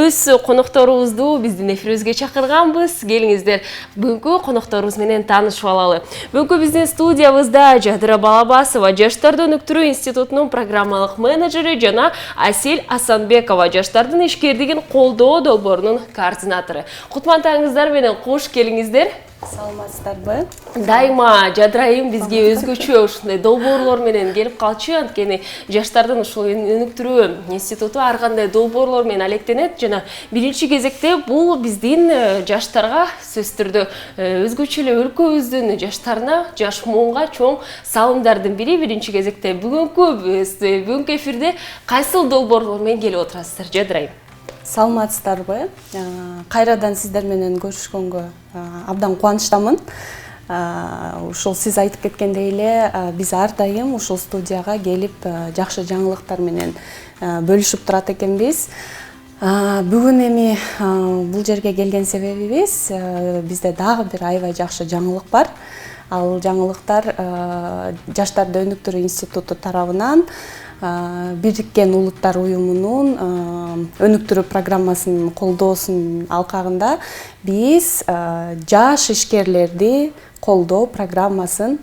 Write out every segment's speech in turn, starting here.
өз конокторубузду биздин эфирибизге чакырганбыз. Келиңиздер, бүгүнкү конокторубуз менен таанышып алалы. Бүгүнкү биздин студиябызда Жадыра Балабасова, Жаштарды өнүктүрүү институтунун программалык менеджери жана Асель Асанбекова, жаштардын ишкердигин колдоо долбоорунун координатору. Кутмантаңыздар менен кош келиңиздер. Саламатсыздарбы? Дайыма Жадырайым бизге өзгөчө ушундай долбоорлор менен келип калчу. Анткени жаштардын ушул өнүктүрүү институту ар кандай долбоорлор менен алектенет жана биринчи кезекте бул биздин жаштарга сөзсүз түрдө өзгөчө эле өлкөбүздүн жаштарына, жаш муунга чоң салымдардын бири. Биринчи кезекте бүгүнкү эфирде кайсыл долбоорлор менен келип отурасыздар, Жадырайым? Саламатсыздарбы? Кайрадан сиздер менен көрүшкөнгө абдан кубанычтамын. Ушул сиз айтып кеткендей эле биз ар дайым ушул студияга келип жакшы жаңылыктар менен бөлүшүп турат экенбиз. Бүгүн эми бул жерге келген себебибиз бизде дагы бир аябай жакшы жаңылык бар. Ал жаңылыктар Жаштарды өнүктүрүү институту тарабынан Бириккен Улуттар уюмунун өнүктүрүү программасынын колдоосунун алкагында биз жаш ишкерлерди колдоо программасын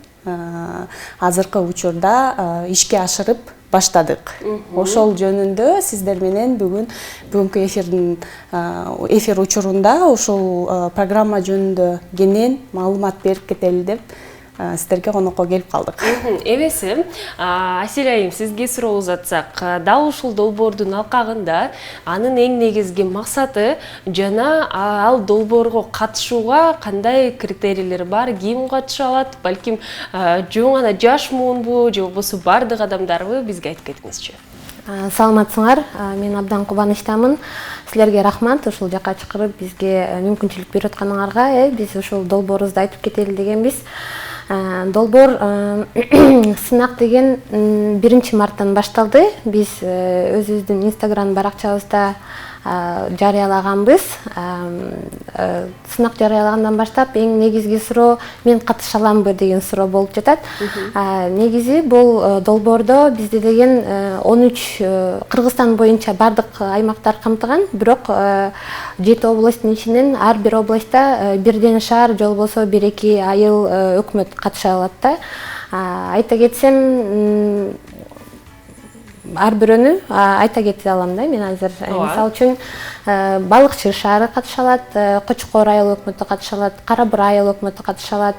азыркы учурда ишке ашырып баштадык. Ошол жөнүндө сиздер менен бүгүнкү эфир учурунда ушул программа жөнүндө кенен маалымат берип кетели деп сиздерге конокко келип калдык. Эбеси, Асель айым, сизге суроо узатсак, дал ушул долбоордун алкагында анын эң негизги максаты жана ал долбоорго катышууга кандай критерийлер бар, ким катыша алат, балким жөн гана жаш муунбу же болбосо бардык адамдарбы, бизге айтып кетиңизчи. Саламатсыңар, мен абдан кубанычтамын. Силерге рахмат, ушул жака чакырып бизге мүмкүнчүлүк берип атканыңарга. Биз ушул долбоорубузду айтып кетели дегенбиз. Долбоор сынак деген 1 марттан башталды. Биз өзүбүздүн Instagram баракчабызда жарыялаганбыз. Сынак жарыялагандан баштап эң негизги суроо мен катыша аламбы деген суроо болуп жатат. Негизи бул долбоордо бизде деген 13 Кыргызстан боюнча бардык аймактар камтыган, бирок 7 областтын ичинен ар бир областта бирден шаар же болбосо 1-2 айыл өкмөт катыша алат да. Айта кетсем, ар бирөөнү айта кете алам да мен азыр. Мисалы үчүн Балыкчы шаары катыша алат, Кочкор айыл өкмөтү катыша алат, Кара Бура айыл өкмөтү катыша алат,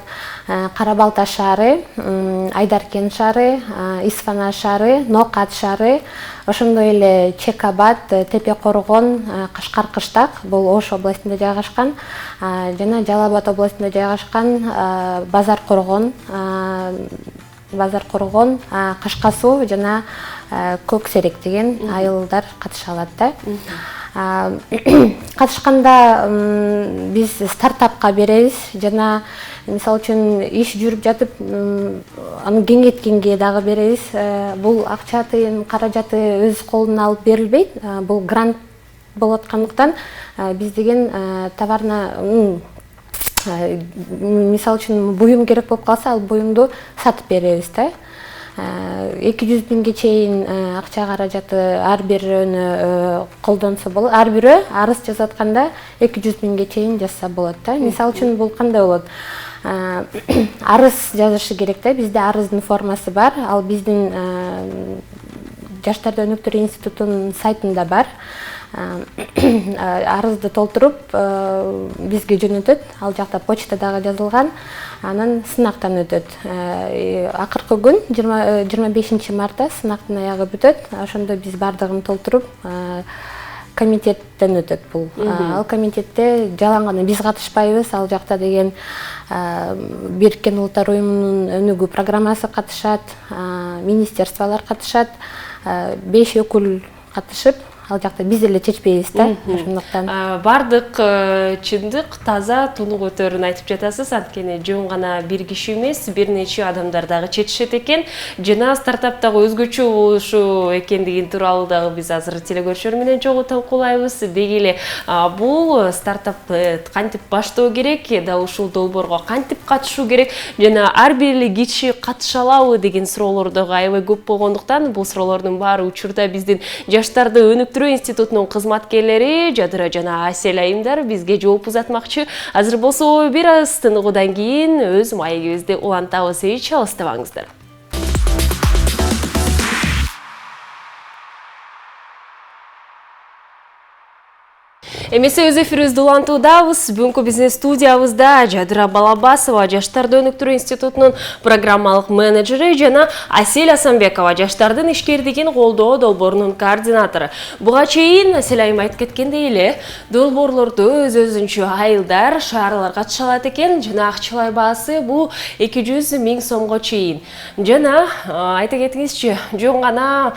Кара Балта шаары, Айдаркен шаары, Исфана шаары, Нокат шаары, ошондой эле Чекабад, Тепе Коргон, Кашкар Кыштак, бул Ош областында жайгашкан, жана Жалал Абад областында жайгашкан Базар Коргон, Кашка Суу жана Көк Серек деген айылдар катыша алат да. Катышканда биз стартапка беребиз жана мисалы үчүн иш жүрүп жатып аны кеңейткенге дагы беребиз. Бул акчатын, каражаты өз колуна алып берилбейт. Бул грант болуп аткандыктан биз деген товарна мисалы үчүн буюм керек болуп калса, ал буюмду сатып беребиз да. 200 миңге чейин акча каражаты ар бирөөнү колдонсо болот. Ар бирөө арыз жазып атканда 200 миңге чейин жазса болот да. Мисалы үчүн бул кандай болот? Арыз жазышы керек да. Бизде арыздын формасы бар. Ал биздин Жаштарды өнүктүрүү институтунун сайтында бар. Арызды толтуруп бизге жөнөтөт. Ал жакта почтадагы жазылган. Анан сынактан өтөт. Акыркы күн 25 мартта сынактын аягы бүтөт. Ошондо биз бардыгын толтуруп комитеттен өтөт бул. Ал комитетте жалаң биз катышпайбыз. Ал жакта деген Бириккен Улуттар уюмунун өнүгүү программасы катышат, министерстволор катышат, 5 өкүл катышып, ал жакта биз эле чечпейбиз да. Ошондуктан бардык чындык, таза, тунук өтөрүн айтып жатасыз. Анткени жөн гана бир киши эмес, бир нече адамдар дагы чечишет экен. Жана стартаптагы өзгөчө болушу экендигин тууралуу дагы биз азыр телекөрүүчүлөр менен чогуу талкуулайбыз. Деги эле бул стартапты кантип баштоо керек, да ушул долбоорго кантип катышуу керек жана ар бир эле киши катыша алабы деген суроолор дагы аябай көп болгондуктан бул суроолордун баары учурда биздин жаштарды өнүктүрүү өнүктүрүү институтунун кызматкерлери Жадыра жана Асель айымдар бизге жооп узатмакчы. Азыр болсо бир аз тыныгуудан кийин өз маегибизди улантабыз. Эч алыстабаңыздар. Эмесе өз эфирибизди улантуудабыз. Бүгүнкү биздин студиябызда Жадыра Балабасова, Жаштарды өнүктүрүү институтунун программалык менеджери жана Асель Асанбекова, Жаштардын ишкердигин колдоо долбоорунун координатору. Буга чейин Асель айым айтып кеткендей эле, долбоорлорду өз-өзүнчө айылдар, шаарлар катыша алат экен, жана акчалай баасы бул 200 000 сомго чейин. Жана айта кетиңизчи, жөн гана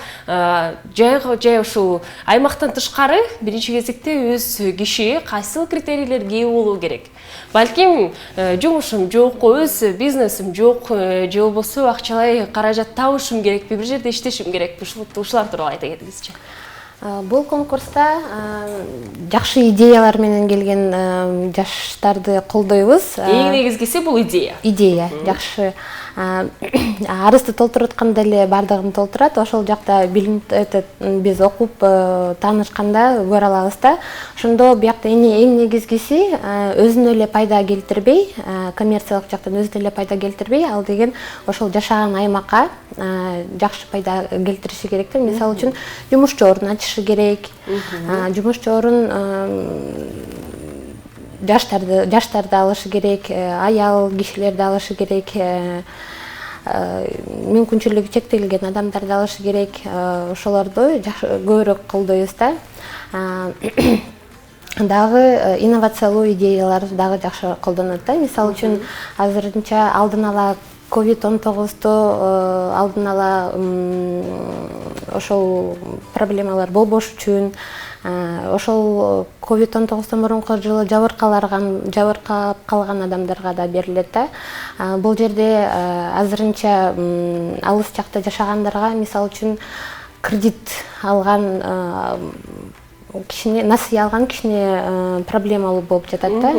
жай ушул аймактан тышкары биринчи кезекте өз киши кайсыл критерийлерге ээ болуу керек? Балким жумушум жок, өз бизнесим жок, же болбосо акчалай каражат табышым керекпи, бир жерде иштешим керекпи? Ушулар тууралуу айта кетиңизчи. Бул конкурста жакшы идеялар менен келген жаштарды колдойбуз. Эң негизгиси бул идея. Идея жакшы. Арызды толтуруп атканда эле бардыгын толтурат. Ошол жакта биз окуп таанышканда көрө алабыз да. Ошондо биякта эң негизгиси өзүнө эле пайда келтирбей, коммерциялык жактан өзүнө эле пайда келтирбей, ал деген ошол жашаган аймакка жакшы пайда келтириши керек да. Мисалы үчүн жумушчу орун ачышы керек. Жумушчу орун жаштарды алышы керек, аял кишилерди алышы керек, мүмкүнчүлүгү чектелген адамдарды алышы керек. Ошолорду көбүрөөк колдойбуз да. Дагы инновациялуу идеялар дагы жакшы колдонот да. Мисалы үчүн азырынча алдын ала COVID-19 алдын ала ошол проблемалар болбош үчүн, ошол COVID-19 мурунку жылы жабыркап калган адамдарга да берилет да. Бул жерде азырынча алыс жакта жашагандарга, мисалы үчүн кредит алган кишине, насыя алган кишине проблемалуу болуп жатат да.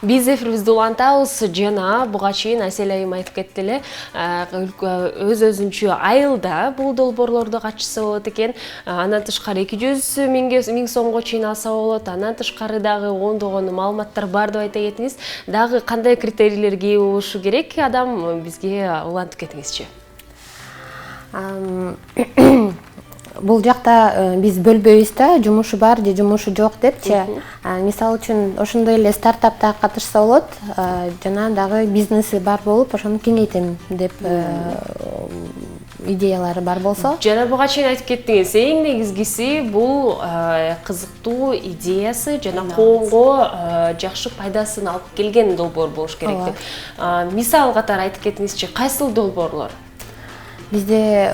Биз эфирибизди улантабыз жана буга чейин Асель айым айтып кетти эле, өз-өзүнчө айылда бул долбоорлорду катышса болот экен. Андан тышкары 200 000 сомго чейин алса болот. Андан тышкары дагы ондогон маалыматтар бар деп айта кетиңиз. Дагы кандай критерийлерге ээ болушу керек адам бизге улантып кетиңизчи. Бул жакта биз бөлбөйбүз да, жумушу бар же жумушу жок депчи. Мисалы үчүн ошондой эле стартапта катышса болот, жана дагы бизнеси бар болуп, ошону кеңейтем деп идеялары бар болсо. Жана буга чейин айтып кеттиңиз, эң негизгиси бул кызыктуу идеясы жана коомго жакшы пайдасын алып келген долбоор болуш керек деп. Мисал катары айтып кетиңизчи, кайсыл долбоорлор? Бизде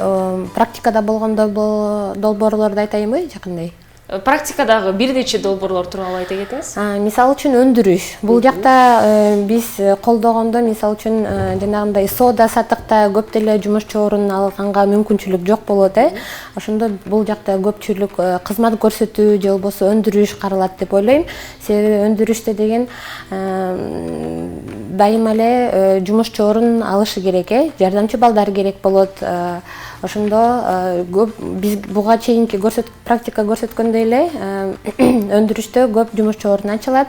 практикада болгон долбоорлорду айтайынбы, жакындай? Практикадагы бир нече долбоорлор тууралуу айта кетиңиз. Мисалы үчүн өндүрүш. Бул жакта биз колдогондо, мисалы үчүн жанагындай соода сатыкта көп деле жумушчу орун алганга мүмкүнчүлүк жок болот, Ошондо бул жакта көпчүлүк кызмат көрсөтүү же болбосо өндүрүш каралат деп ойлойм. Себеби өндүрүштө деген дайыма эле жумушчу орун алышы керек, жардамчы балдар керек болот. Ошондо биз буга чейинки практика көрсөткөндөй эле өндүрүштө көп жумушчу орун ачылат,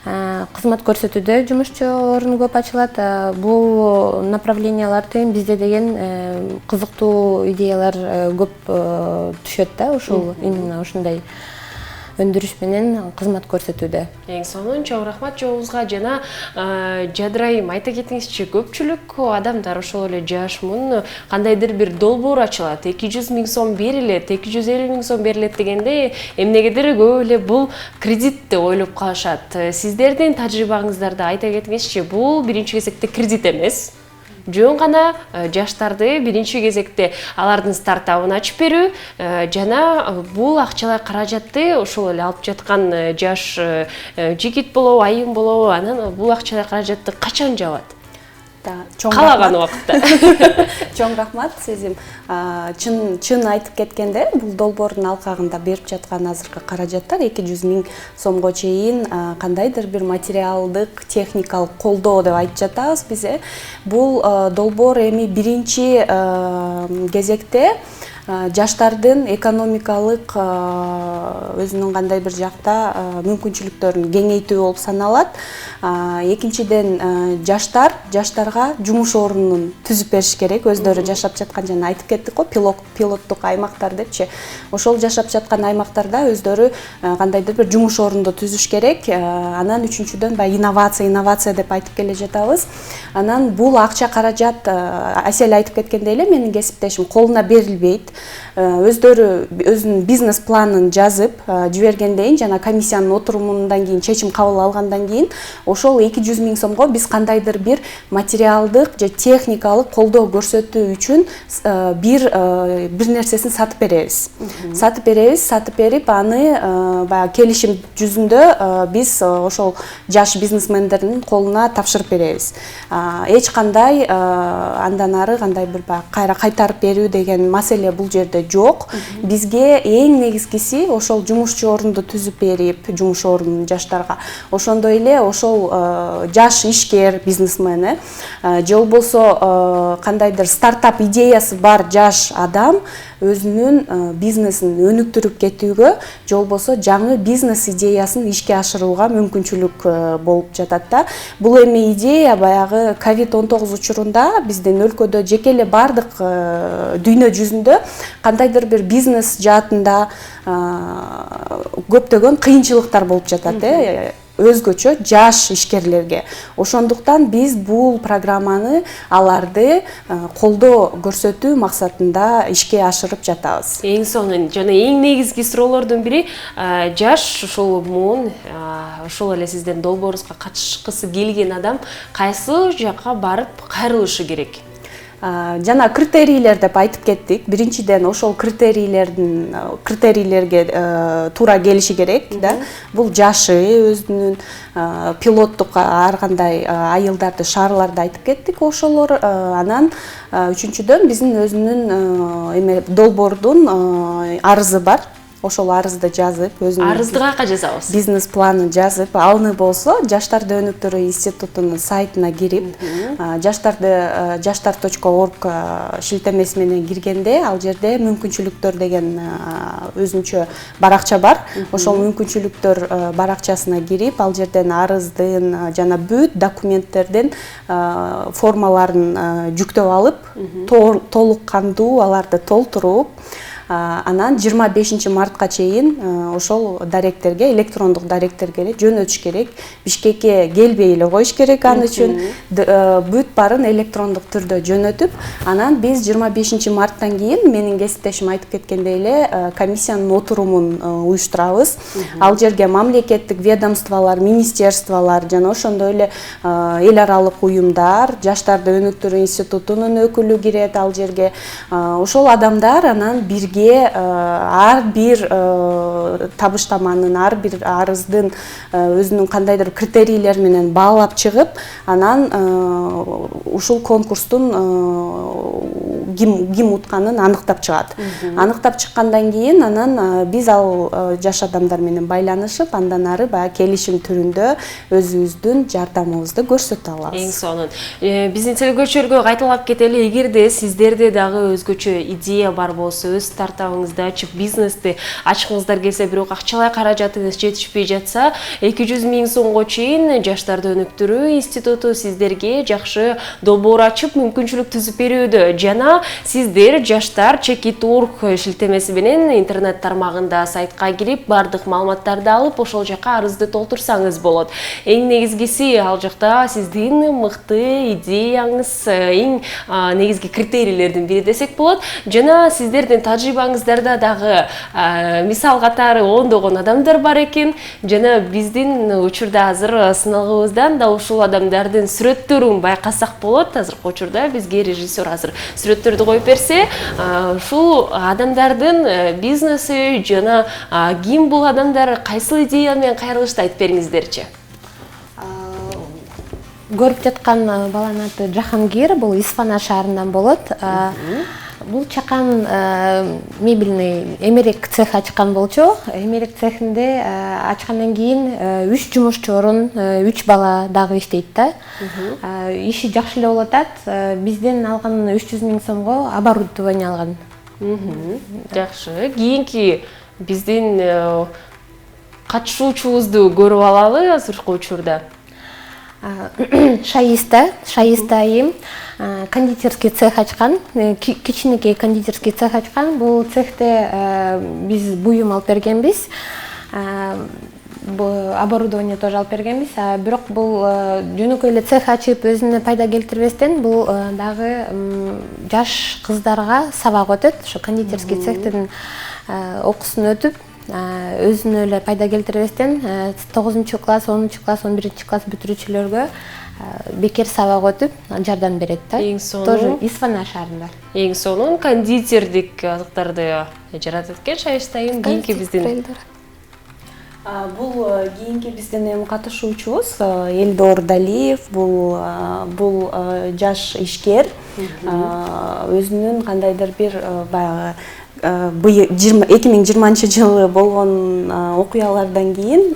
кызмат көрсөтүүдө жумушчу орун көп ачылат. Бул направленияларды бизде деген кызыктуу идеялар көп түшөт да, ушул именно ушундай өндүрүш менен кызмат көрсөтүүдө. Эң сонун чоң рахмат жообузга жана Жадыра айым айта кетиңизчи, көпчүлүк адамдар ошол эле жаш-мун кандайдыр бир долбоор ачылат, 200 000 сом берилет, 250 000 сом берилет дегенде эмнегедир көп эле бул кредит деп ойлоп калышат. Сиздердин тажрыйбаңыздарда айта кетиңизчи, бул биринчи кезекте кредит эмес. Жөн гана жаштарды биринчи кезекте алардын стартабын ачып берүү жана бул акчалай каражатты ошол эле алып жаткан жаш жигит болобу, айым болобу, анан бул акчалай каражатты качан жабат? каалаган убакытта. Чоң рахмат Сезим. Чын айтып кеткенде, бул долбоордун алкагында берип жаткан азыркы каражаттар 200 000 сомго чейин кандайдыр бир материалдык, техникалык колдоо деп айтып жатабыз биз. Бул долбоор эми биринчи кезекте жаштардын экономикалык өзүнүн кандай бир жакта мүмкүнчүлүктөрүн кеңейтүү болуп саналат. Экинчиден жаштарга жумуш орунун түзүп бериш керек. Өздөрү жашап жаткан, жана айтып кеттик го, пилоттук аймактар депчи. Ошол жашап жаткан аймактарда өздөрү кандайдыр бир жумуш орунду түзүш керек. Анан үчүнчүдөн баягы инновация деп айтып келе жатабыз. Анан бул акча каражат Асель айтып кеткендей эле менин кесиптешим колуна берилбейт. Өздөрү өзүнүн бизнес планын жазып жибергенден кийин, жана комиссиянын отурумундан кийин чечим кабыл алгандан кийин ошол 200 000 сомго биз кандайдыр бир материалдык же техникалык колдоо көрсөтүү үчүн бир нерсесин сатып беребиз. Сатып берип аны баягы келишим жүзүндө биз ошол жаш бизнесмендердин колуна тапшырып беребиз. Эч кандай андан ары кандай бир кайра кайтарып берүү деген маселе бул жерде жок. Бизге эң негизгиси ошол жумушчу орунду түзүп берип, жумуш орунун жаштарга. Ошондой эле ошол жаш ишкер бизнесмен же болбосо кандайдыр стартап идеясы бар жаш адам өзүнүн бизнесин өнүктүрүп кетүүгө же болбосо жаңы бизнес идеясын ишке ашырууга мүмкүнчүлүк болуп жатат да. Бул эми идея баягы COVID-19 учурунда биздин өлкөдө жеке эле бардык дүйнө жүзүндө кандайдыр бир бизнес жаатында көптөгөн кыйынчылыктар болуп жатат өзгөчө жаш ишкерлерге. Ошондуктан биз бул программаны аларды колдоо көрсөтүү максатында ишке ашырып жатабыз. Эң сонун жана эң негизги суроолордун бири жаш ошол муун ошол эле сиздин долбооруңузга катышкысы келген адам кайсы жакка барып кайрылышы керек? Жана критерийлер деп айтып кеттик. Биринчиден ошол критерийлерге туура келиши керек да. Бул жашы, өзүнүн пилоттук ар кандай айылдарды, шаарларды айтып кеттик ошолор. Анан үчүнчүдөн биздин өзүнүн долбоордун арызы бар. Ошол арызды жазып, өзүнүн арызды каяка жазабыз? Бизнес планын жазып, алыны болсо Жаштарды өнүктүрүү институтунун сайтына кирип, жаштар.org шилтемеси менен киргенде, ал жерде мүмкүнчүлүктөр деген өзүнчө баракча бар. Ошол мүмкүнчүлүктөр баракчасына кирип, ал жерден арыздын жана бүт документтердин формаларын жүктөп алып, толук кандуу аларды толтуруп, анан 25 мартка чейин ошол даректерге, электрондук даректерге жөнөтүш керек. Бишкекке келбей эле коюш керек аны үчүн. Бүт барын электрондук түрдө жөнөтүп, анан биз 25 марттан кийин менин кесиптешим айтып кеткендей эле комиссиянын отурумун уюштурабыз. Ал жерге мамлекеттик ведомстволор, министерстволор жана ошондой эле эл аралык уюмдар, Жаштарды өнүктүрүү институтунун өкүлү кирет ал жерге. Ошол адамдар анан бирге ар бир табыштаманын, ар бир арыздын өзүнүн кандайдыр критерийлер менен баалап чыгып, анан ушул конкурстун ким утканын аныктап чыгат. Аныктап чыккандан кийин анан биз ал жаш адамдар менен байланышып, андан ары баягы келишим түрүндө өзүбүздүн жардамыбызды көрсөтө алабыз. Эң сонун. Биздин телегөрүүчүлөргө кайталап кетели, эгерде сиздерде дагы өзгөчө идея бар болсо, өз стартабыңызды ачып, бизнести ачкыңыздар келсе, бирок акчалай каражатыңыз жетишпей жатса, 200 000 сомго чейин Жаштарды өнүктүрүү институту сиздерге жакшы долбоор ачып, мүмкүнчүлүк түзүп берүүдө. Жана сиздер жаштар Чекит.org шилтемеси менен интернет тармагында сайтка кирип, бардык маалыматтарды алып, ошол жакка арызды толтурсаңыз болот. Эң негизгиси ал жакта сиздин мыкты идеяңыз, эң негизги критерийлердин бири десек болот. Жана сиздердин тажрыйбаңыздарда дагы мисал катары ондогон адамдар бар экен. Жана биздин учурда азыр сыналгыбыздан да ушул адамдардын сүрөттөрүн байкасак болот. Азыркы учурда бизге режиссер азыр сүрөттөрдү коюп берсе, ушул адамдардын бизнеси жана ким бул адамдар, кайсыл идея менен кайрылышты айтып бериңиздерчи. көрүп жаткан баланын аты Жахангир, бул Исфана шаарынан болот. Бул чакан мебельный эмерек цех ачкан болчу. Эмерек цехинде ачкандан кийин 3 жумушчу орун, 3 бала дагы иштейт да. Иши жакшы эле болуп атат. Бизден алган 300 000 сомго оборудование алган. Жакшы. Кийинки биздин катышуучубузду көрүп алалы азыркы учурда. Шаиста айым кондитерский цех ачкан, кичинекей кондитерский цех ачкан. Бул цехте биз буюм алып бергенбиз, оборудование тоже алып бергенбиз. Бирок бул жөнөкөй эле цех ачып өзүнө пайда келтирбестен, бул дагы жаш кыздарга сабак өтөт. Ошо кондитерский цехтен окуусун өтүп, өзүнө эле пайда келтирбестен 9-класс, 10-класс, 11-класс бүтүрүүчүлөргө бекер сабак өтүп жардам берет да. Тоже Исфана шаарында. Эң сонун кондитердик азыктарды жаратат экен Шаиста айым. Кийинки биздин бул кийинки биздин эми катышуучубуз Элдор Далиев. Бул жаш ишкер, өзүнүн кандайдыр бир баягы 2020-жылы болгон окуялардан кийин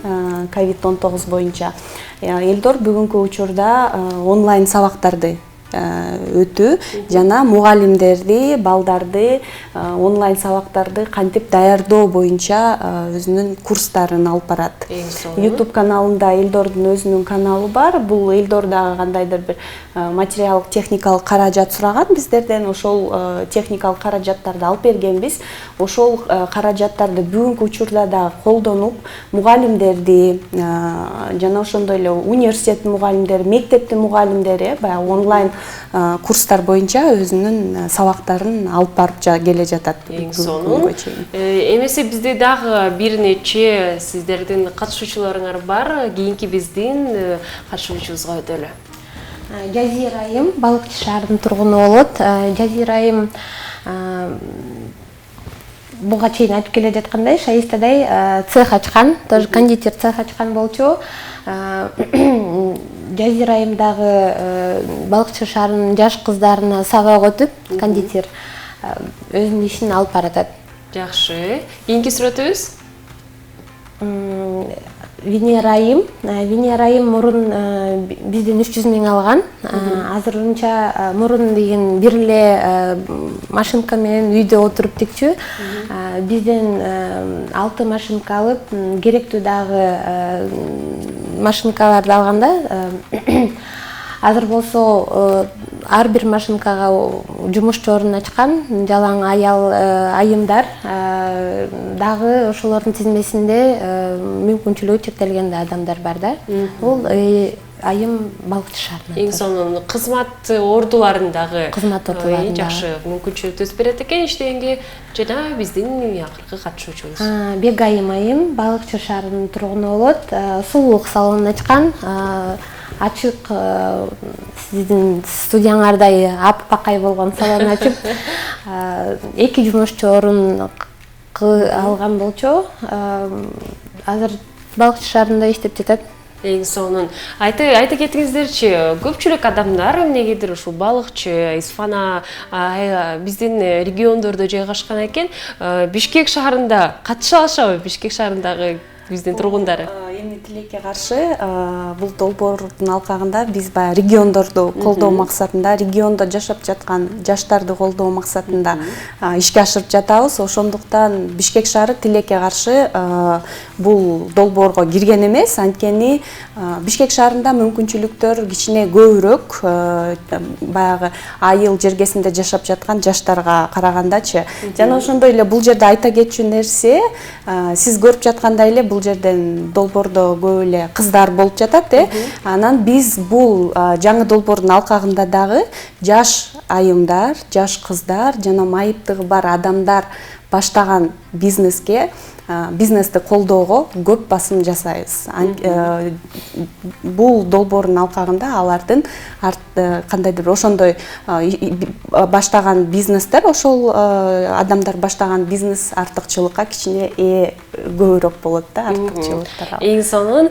COVID-19 боюнча Элдор бүгүнкү учурда онлайн сабактарды өтүү жана мугалимдерди, балдарды онлайн сабактарды кантип даярдоо боюнча өзүнүн курстарын алып барат. YouTube каналында Элдордун өзүнүн каналы бар. Бул Элдор дагы кандайдыр бир материалдык техникалык каражат сураган биздерден. Ошол техникалык каражаттарды алып бергенбиз. Ошол каражаттарды бүгүнкү учурда дагы колдонуп, мугалимдерди жана ошондой эле университеттин мугалимдери, мектептин мугалимдери баягы онлайн курстар боюнча өзүнүн сабактарын алып барып келе жатат. Эң сонун. Эмесе бизде дагы бир нече сиздердин катышуучуларыңар бар. Кийинки биздин катышуучубузга өтөлү. Жазира айым Балыкчы шаарынын тургуну болот. Жазира айым буга чейин айтып келе жаткандай Шаистадай цех ачкан, тоже кондитер цех ачкан болчу. Жазира айым дагы Балыкчы шаарынын жаш кыздарына сабак өтүп, кондитер өзүнүн ишин алып баратат. Жакшы. Кийинки сүрөтүбүз Венера айым мурун бизден 300 000 алган. Азырынча мурун деген бир эле машинка менен үйдө отуруп тикчү. Бизден 6 машинка алып, керектүү дагы машинкаларды алганда, азыр болсо ар бир машинкага жумушчу орун ачкан, жалаң айымдар дагы ошолордун тизмесинде мүмкүнчүлүгү чектелген адамдар бар да. Бул айым Балыкчы шаарынан. Эң сонун кызмат ордуларындагы жакшы мүмкүнчүлүк түзүп берет экен иштегенге. Жана биздин акыркы катышуучубуз Бегайым айым Балыкчы шаарынын тургуну болот. Сулуулук салонун ачкан. Ачык сиздин студияңардай аппакай болгон салон ачып, 2 жумушчу орун алган болчу. Азыр Балыкчы шаарында иштеп жатат. Эң сонун. Айта кетиңиздерчи, көпчүлүк адамдар эмнегедир ушул Балыкчы, Исфана биздин региондордо жайгашкан экен. Бишкек шаарында катыша алышабы? Бишкек шаарындагы биздин тургундары? Эми тилекке каршы бул долбоордун алкагында биз баягы региондорду колдоо максатында, региондо жашап жаткан жаштарды колдоо максатында ишке ашырып жатабыз. Ошондуктан Бишкек шаары тилекке каршы бул долбоорго кирген эмес. Анткени Бишкек шаарында мүмкүнчүлүктөр кичине көбүрөөк баягы айыл жергесинде жашап жаткан жаштарга карагандачы. Жана ошондой эле бул жерде айта кетчү нерсе, сиз көрүп жаткандай эле бул жерден долбоордо көп эле кыздар болуп жатат, Анан биз бул жаңы долбоордун алкагында дагы жаш айымдар, жаш кыздар жана майыптыгы бар адамдар баштаган бизнести колдоого көп басым жасайбыз. Бул долбоордун алкагында алардын кандайдыр ошондой баштаган бизнестер, ошол адамдар баштаган бизнес артыкчылыкка кичине көбүрөөк болот да, артыкчылыктар. Эң сонун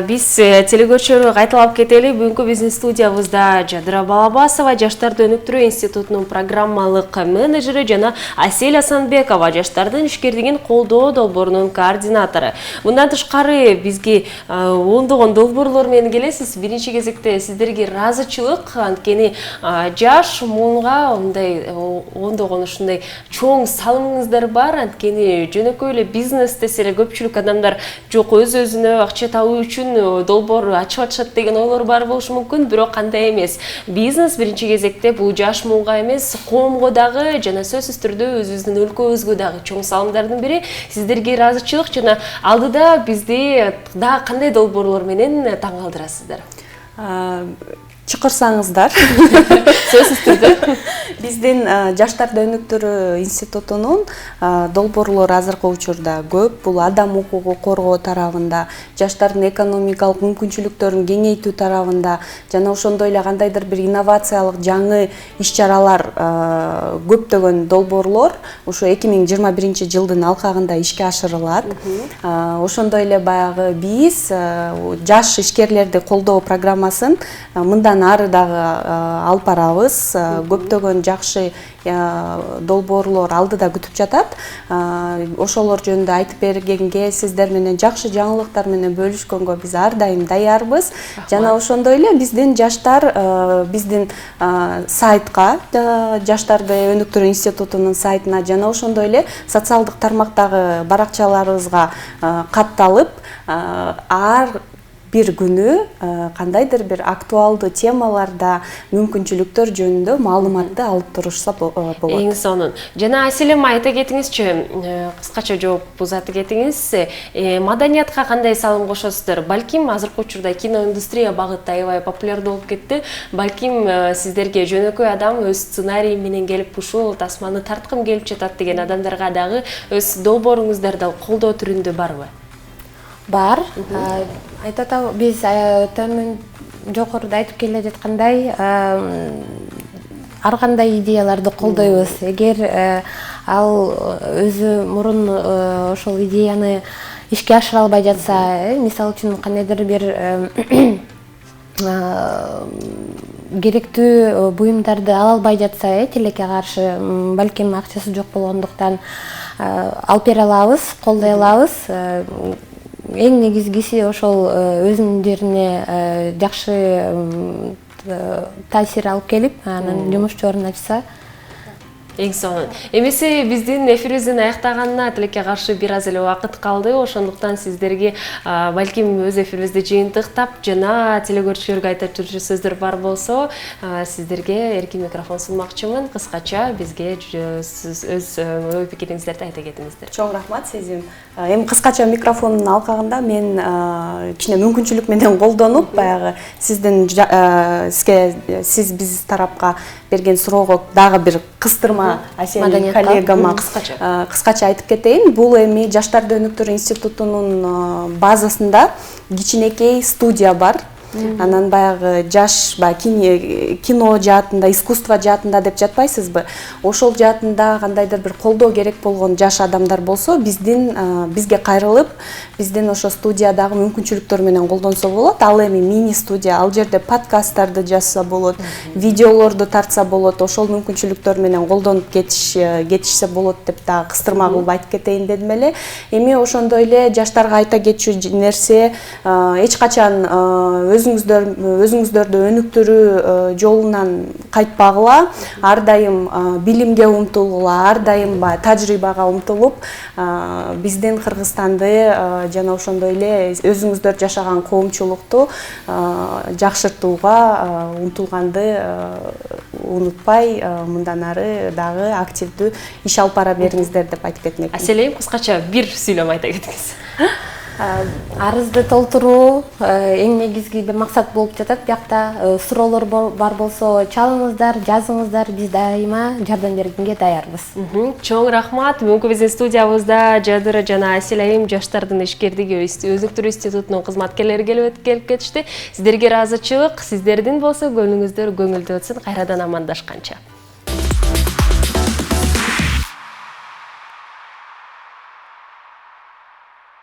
биз телекөрүүчүлөргө кайталап кетели. Бүгүнкү биздин студиябызда Жадыра Балабасова, Жаштарды өнүктүрүү институтунун программалык менеджери жана Асель Асанбекова, жаштардын ишкерлигин колдоо долбоорунун координатору. Мындан тышкары бизге ондогон долбоорлор менен келесиз. Биринчи кезекте сиздерге ыраазычылык, анткени жаш муунга ондогон ушундай чоң салымыңыздар бар. Анткени жөнөкөй эле бизнес десе эле көпчүлүк адамдар жок, өз-өзүнө акча табуу үчүн долбоор ачып атышат деген ойлор бар болушу мүмкүн, бирок кандай эмес. Бизнес биринчи кезекте бул жаш муунга эмес, коомго дагы жана сөзсүз түрдө өзүбүздүн өлкөбүзгө дагы чоң салымдардын бири. Сиздерге ыраазычылык жана алдыда бизди дагы кандай долбоорлор менен таң калтырасыздар? Чакырсаңыздар. Сөзсүз түрдө Биздин Жаштарды өнүктүрүү институтунун долбоорлору азыркы учурда көп. Бул адам укугу коргоо тарабында, жаштардын экономикалык мүмкүнчүлүктөрүн кеңейтүү тарабында жана ошондой эле кандайдыр бир инновациялык жаңы иш-чаралар, көптөгөн долбоорлор ушу 2021 жылдын алкагында ишке ашырылат. Ошондой эле баягы биз жаш ишкерлерди колдоо программасын мындан ары дагы алып барабыз. Көптөгөн жакшы долбоорлор алдыда күтүп жатат. Ошолор жөнүндө айтып бергенге, сиздер менен жакшы жаңылыктар менен бөлүшкөнгө биз ар дайым даярбыз. Жана ошондой эле биздин жаштар биздин сайтка, Жаштарды өнүктүрүү институтунун сайтына жана ошондой эле социалдык тармактагы баракчаларыбызга катталып, ар бир күнү кандайдыр бир актуалдуу темаларда, мүмкүнчүлүктөр жөнүндө маалыматты алып турушса болот. Эң сонун. Жана Аселем айта кетиңизчи, кыскача жооп узатып кетиңиз. Маданиятка кандай салым кошосуздар? Балким азыркы учурда киноиндустрия багыты аябай популярдуу болуп кетти. Балким сиздерге жөнөкөй адам өз сценарий менен келип ушул тасманы тарткым келип жатат деген адамдарга дагы өз долбооруңуздар колдоо түрүндө барбы? Бар. Айтат биз төмөн жогоруда айтып келе жаткандай, ар кандай идеяларды колдойбуз. Эгер ал өзү мурун ошол идеяны ишке ашыра албай жатса, мисалы үчүн кандайдыр бир керектүү буюмдарды ала албай жатса, тилекке каршы, балким акчасы жок болгондуктан алып бере алабыз, колдой алабыз. Эң негизгиси ошол өзүнүн жакшы таасир алып келип, анан жумуш жорун ачса. Эң сонун. Эмесе биздин эфирибиздин аяктаганына тилекке каршы бир аз эле убакыт калды. Ошондуктан сиздерге балким өз эфирибизди жыйынтыктап жана телекөрүүчүлөргө айтып жүрчү сөздөр бар болсо, сиздерге эркин микрофон сунмакчымын. Кыскача бизге өз ой пикириңиздерди айта кетиңиздер. Чоң рахмат Сезим. Эми кыскача микрофондун алкагында мен кичине мүмкүнчүлүк менен колдонуп, баягы сиз биз тарапка берген суроого дагы бир кыстырма Асель коллегама кыскача айтып кетейин. Бул эми Жаштарды өнүктүрүү институтунун базасында кичинекей студия бар. Анан баягы жаш кино жаатында, искусство жаатында деп жатпайсызбы? Ошол жаатында кандайдыр бир колдоо керек болгон жаш адамдар болсо, бизге кайрылып, биздин ошо студиядагы мүмкүнчүлүктөр менен колдонсо болот. Ал эми мини студия, ал жерде подкасттарды жазса болот, видеолорду тартса болот. Ошол мүмкүнчүлүктөр менен колдонуп кетишсе болот деп дагы кыстырма кылып айтып кетейин дедим эле. Эми ошондой эле жаштарга айта кетчү нерсе, эч качан өзүңүздөрдү өнүктүрүү жолунан кайтпагыла, ар дайым билимге умтулгула, ар дайым тажрыйбага умтулуп, биздин Кыргызстанды жана ошондой эле өзүңүздөр жашаган коомчулукту жакшыртууга умтулганды унутпай, мындан ары дагы активдүү иш алып бара бериңиздер деп айтып кетмекмин. Аселем, кыскача бир сүйлөм айта кетиңиз. Арызды толтуруу эң негизги бир максат болуп жатат. Биякта суроолор бар болсо чалыңыздар, жазыңыздар, биз дайыма жардам бергенге даярбыз. Чоң рахмат. Бүгүнкү биздин студиябызда Жадыра жана Асель айым жаштардын ишкердиги Өздүктүрүү институтунун кызматкерлери келип кетишти. Сиздерге ыраазычылык, сиздердин болсо көңүлүңүздөр көңүлдүү өтсүн. Кайрадан амандашканча.